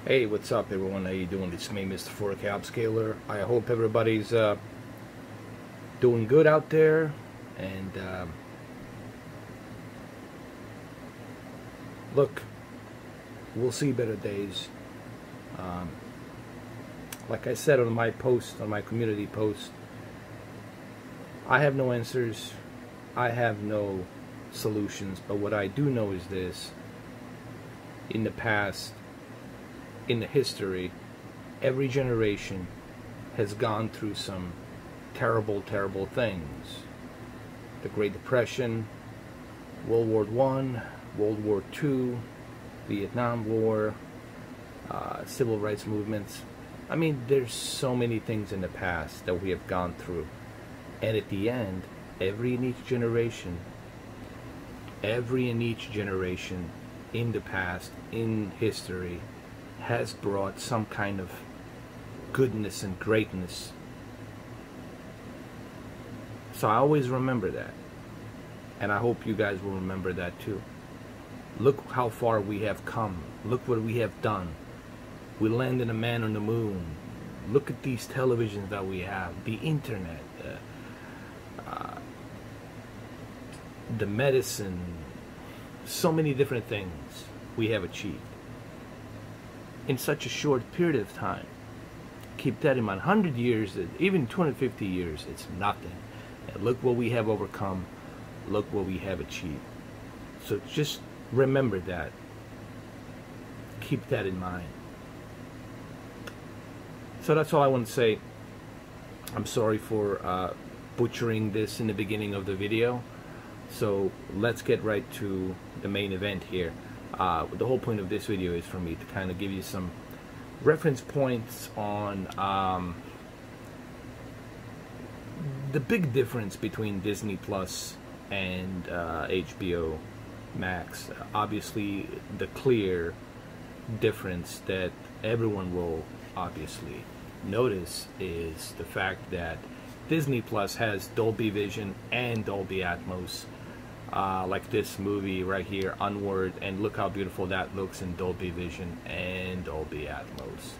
Hey, what's up everyone? How you doing? It's me, Mr. 4K Upscaler. I hope everybody's doing good out there, and look, we'll see better days. Like I said on my post, on my community post, I have no answers, I have no solutions, but what I do know is this: in the past, in the history, every generation has gone through some terrible, terrible things. The Great Depression, World War I, World War II, Vietnam War, civil rights movements. I mean, there's so many things in the past that we have gone through. And at the end, every and each generation in the past, in history, has brought some kind of goodness and greatness. So I always remember that, and I hope you guys will remember that too. Look how far we have come. Look what we have done. We landed a man on the moon. Look at these televisions that we have, the internet, the medicine, so many different things we have achieved in such a short period of time. Keep that in mind. 100 years, even 250 years, it's nothing. And look what we have overcome. Look what we have achieved. So just remember that. Keep that in mind. So that's all I want to say. I'm sorry for butchering this in the beginning of the video. So let's get right to the main event here. The whole point of this video is for me to kind of give you some reference points on the big difference between Disney Plus and HBO Max. Obviously, the clear difference that everyone will obviously notice is the fact that Disney Plus has Dolby Vision and Dolby Atmos. Like this movie right here, Onward, and look how beautiful that looks in Dolby Vision and Dolby Atmos.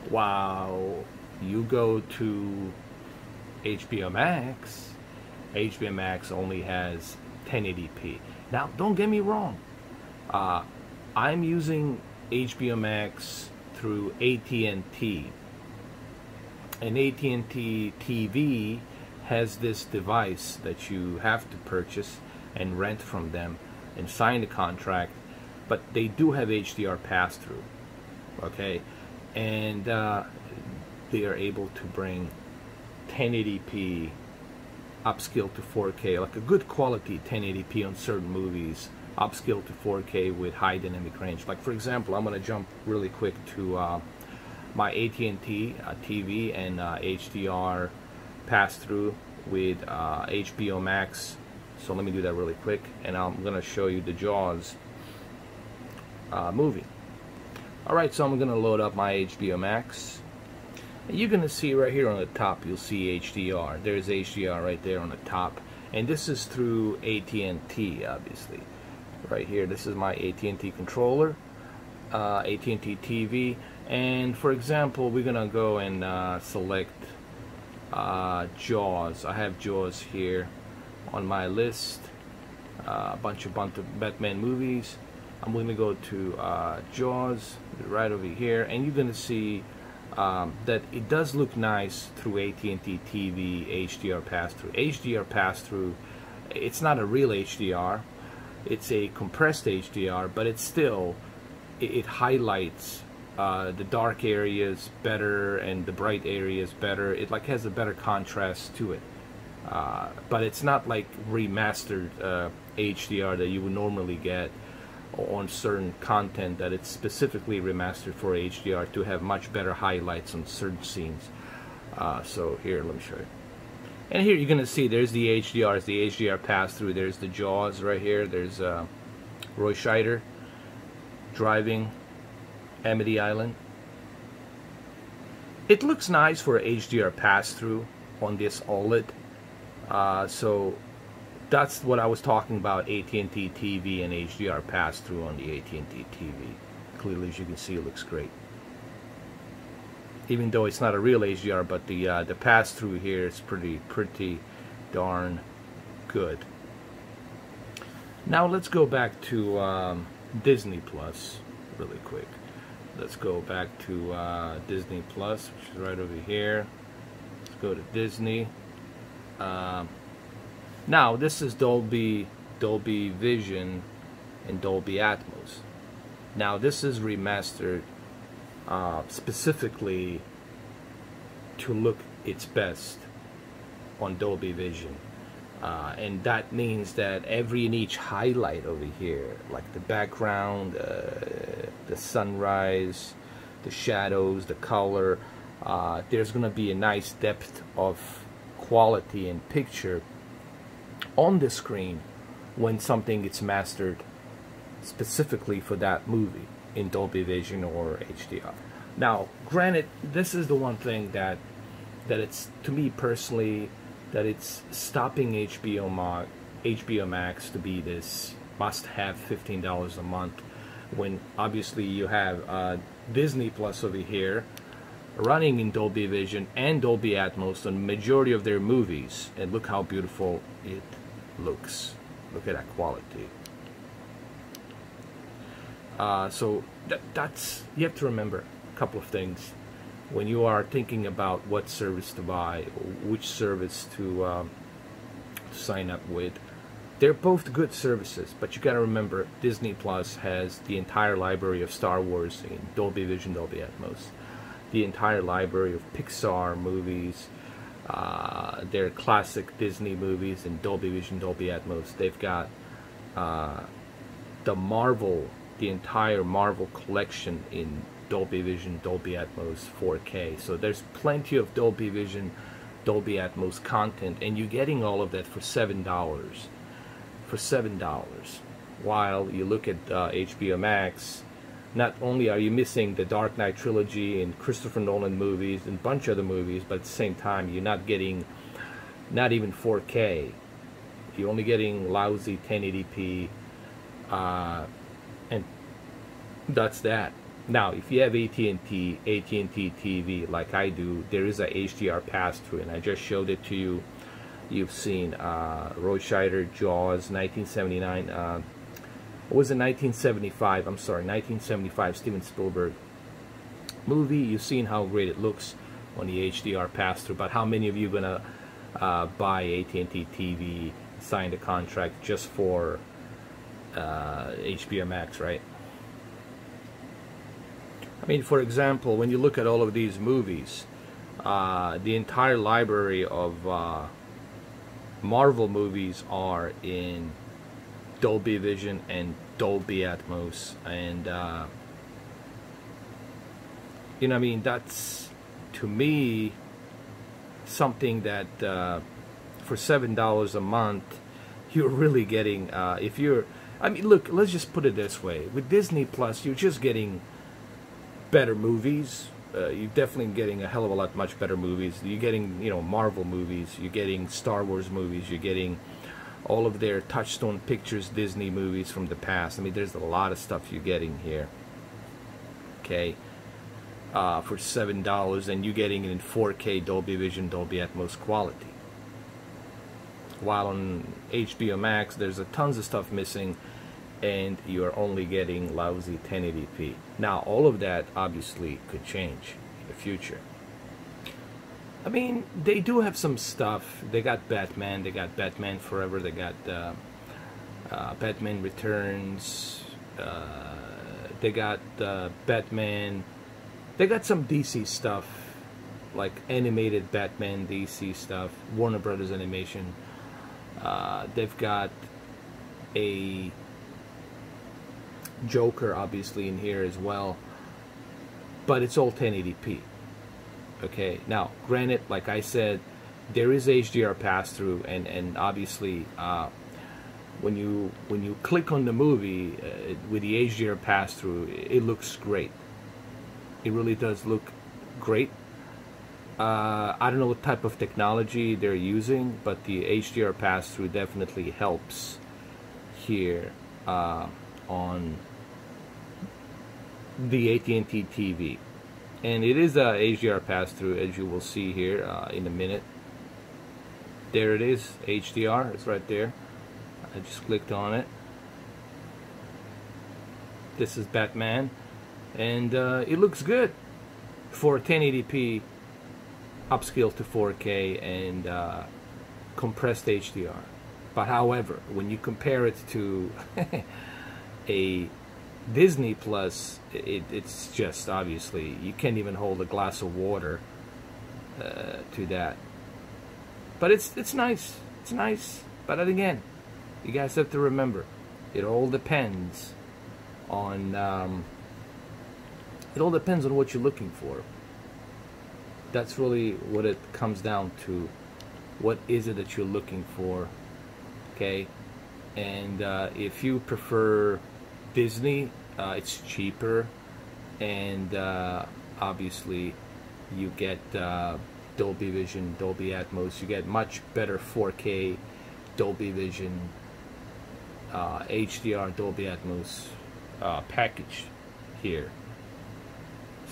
Wow, you go to HBO Max, HBO Max only has 1080p. Now, don't get me wrong, I'm using HBO Max through AT&T, and AT&T TV has this device that you have to purchase and rent from them and sign the contract, but they do have HDR pass-through, okay, and they are able to bring 1080p upscale to 4K, like a good quality 1080p on certain movies, upscale to 4K with high dynamic range. Like for example, I'm going to jump really quick to my AT&T TV and HDR pass-through with HBO Max. So let me do that really quick, and I'm gonna show you the Jaws movie. Alright, so I'm gonna load up my HBO Max, and you're gonna see right here on the top, you'll see HDR. There's HDR right there on the top, and this is through AT&T, obviously. Right here, this is my AT&T controller, AT&T TV, and for example, we're gonna go and select Jaws. I have Jaws here on my list, a bunch of Batman movies. I'm going to go to Jaws right over here, and you're going to see that it does look nice through AT&T TV HDR pass-through. HDR pass-through, it's not a real HDR, it's a compressed HDR, but it's still, it highlights the dark areas better and the bright areas better. It like has a better contrast to it, but it's not like remastered HDR that you would normally get on certain content, that it's specifically remastered for HDR to have much better highlights on certain scenes. So here, let me show you. And here you're gonna see there's the HDR, the HDR pass-through. There's the Jaws right here. There's Roy Scheider driving Amity Island. It looks nice for HDR pass-through on this OLED. So that's what I was talking about, AT&T TV and HDR pass-through on the AT&T TV. Clearly, as you can see, it looks great. Even though it's not a real HDR, but the pass-through here is pretty darn good. Now let's go back to Disney Plus really quick. Let's go back to Disney Plus, which is right over here. Let's go to Disney. Now this is Dolby Vision and Dolby Atmos. Now this is remastered specifically to look its best on Dolby Vision. And that means that every and each highlight over here, like the background, the sunrise, the shadows, the color, there's going to be a nice depth of quality and picture on the screen when something gets mastered specifically for that movie in Dolby Vision or HDR. Now, granted, this is the one thing that it's, to me personally, that it's stopping HBO Max to be this must-have $15 a month, when obviously you have Disney Plus over here running in Dolby Vision and Dolby Atmos on the majority of their movies, and look how beautiful it looks. Look at that quality. So that's, you have to remember a couple of things when you are thinking about what service to buy, or which service to sign up with. They're both good services, but you got to remember Disney Plus has the entire library of Star Wars in Dolby Vision, Dolby Atmos, the entire library of Pixar movies, their classic Disney movies in Dolby Vision, Dolby Atmos. They've got the entire Marvel collection in Dolby Vision, Dolby Atmos 4K. So there's plenty of Dolby Vision, Dolby Atmos content, and you're getting all of that for $7. For $7. While you look at HBO Max, not only are you missing the Dark Knight trilogy and Christopher Nolan movies and a bunch of other movies, but at the same time you're not getting, not even 4K. You're only getting lousy 1080p, and that's that. Now, if you have AT&T TV like I do, there is a HDR pass-through, and I just showed it to you. You've seen Roy Scheider, Jaws, 1979. What was it, 1975? I'm sorry, 1975 Steven Spielberg movie. You've seen how great it looks on the HDR pass-through, but how many of you are gonna buy AT&T TV, sign the contract just for HBO Max, right? I mean, for example, when you look at all of these movies, the entire library of Marvel movies are in Dolby Vision and Dolby Atmos, and you know, I mean, that's, to me, something that for $7 a month you're really getting. If you're, I mean, look, let's just put it this way: with Disney Plus, you're just getting better movies. You're definitely getting a hell of a lot much better movies. You're getting, you know, Marvel movies, you're getting Star Wars movies, you're getting all of their Touchstone Pictures Disney movies from the past. I mean, there's a lot of stuff you're getting here, okay, for $7, and you're getting it in 4K Dolby Vision, Dolby Atmos quality. While on HBO Max, there's a tons of stuff missing, and you're only getting lousy 1080p. Now, all of that obviously could change in the future. I mean, they do have some stuff. They got Batman, they got Batman Forever, they got Batman Returns, they got Batman, they got some DC stuff, like animated Batman DC stuff, Warner Brothers Animation. They've got a Joker obviously in here as well, but it's all 1080p. Okay, now granted, like I said, there is HDR pass-through, and obviously when you click on the movie with the HDR pass-through, it looks great. It really does look great. I don't know what type of technology they're using, but the HDR pass-through definitely helps here on the AT&T TV, and it is a HDR pass-through, as you will see here in a minute. There it is, HDR. It's right there. I just clicked on it. This is Batman, and it looks good for 1080p upscale to 4K and compressed HDR. But however, when you compare it to a Disney Plus, it's just, obviously, you can't even hold a glass of water to that. But it's nice. It's nice. But again, you guys have to remember, it all depends on what you're looking for. That's really what it comes down to. What is it that you're looking for? Okay, and if you prefer Disney, it's cheaper, and obviously you get Dolby Vision, Dolby Atmos. You get much better 4K Dolby Vision, HDR, Dolby Atmos package here.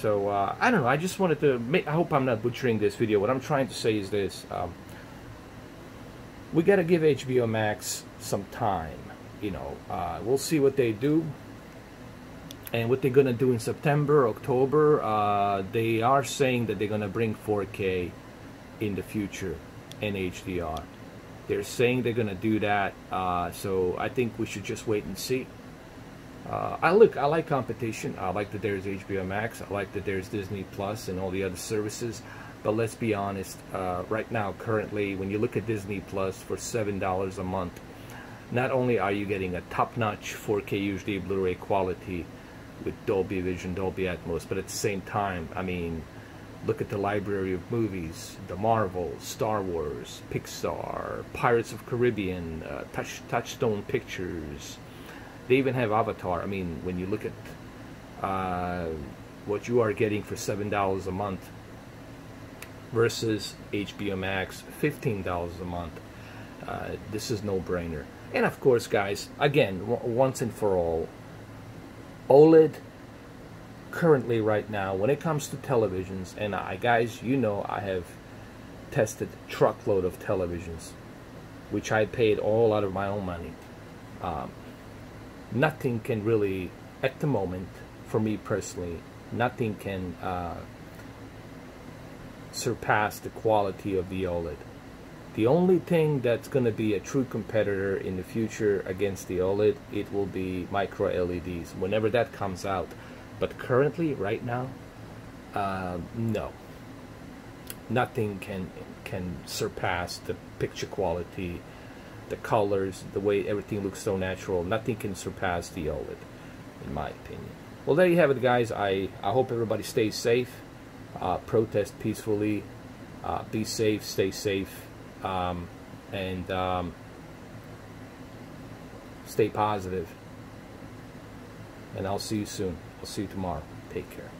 So I don't know, I just wanted to make, I hope I'm not butchering this video. What I'm trying to say is this: we got to give HBO Max some time. You know, we'll see what they do and what they're gonna do in September, October. They are saying that they're gonna bring 4K in the future and HDR. They're saying they're gonna do that, so I think we should just wait and see. I like competition. I like that there's HBO Max. I like that there's Disney Plus and all the other services. But let's be honest, right now, currently, when you look at Disney Plus for $7 a month, not only are you getting a top-notch 4K UHD Blu-ray quality with Dolby Vision, Dolby Atmos, but at the same time, I mean, look at the library of movies: the Marvel, Star Wars, Pixar, Pirates of Caribbean, Touchstone Pictures. They even have Avatar. I mean, when you look at what you are getting for $7 a month versus HBO Max, $15 a month, this is no-brainer. And of course, guys, again, once and for all, OLED currently right now, when it comes to televisions, and guys, you know, I have tested truckload of televisions, which I paid all out of my own money. Nothing can really, at the moment, for me personally, nothing can surpass the quality of the OLED. The only thing that's going to be a true competitor in the future against the OLED, it will be micro LEDs, whenever that comes out. But currently, right now, no. Nothing can surpass the picture quality, the colors, the way everything looks so natural. Nothing can surpass the OLED, in my opinion. Well, there you have it, guys. I hope everybody stays safe, protest peacefully, be safe, stay safe, and stay positive. And I'll see you soon. I'll see you tomorrow. Take care.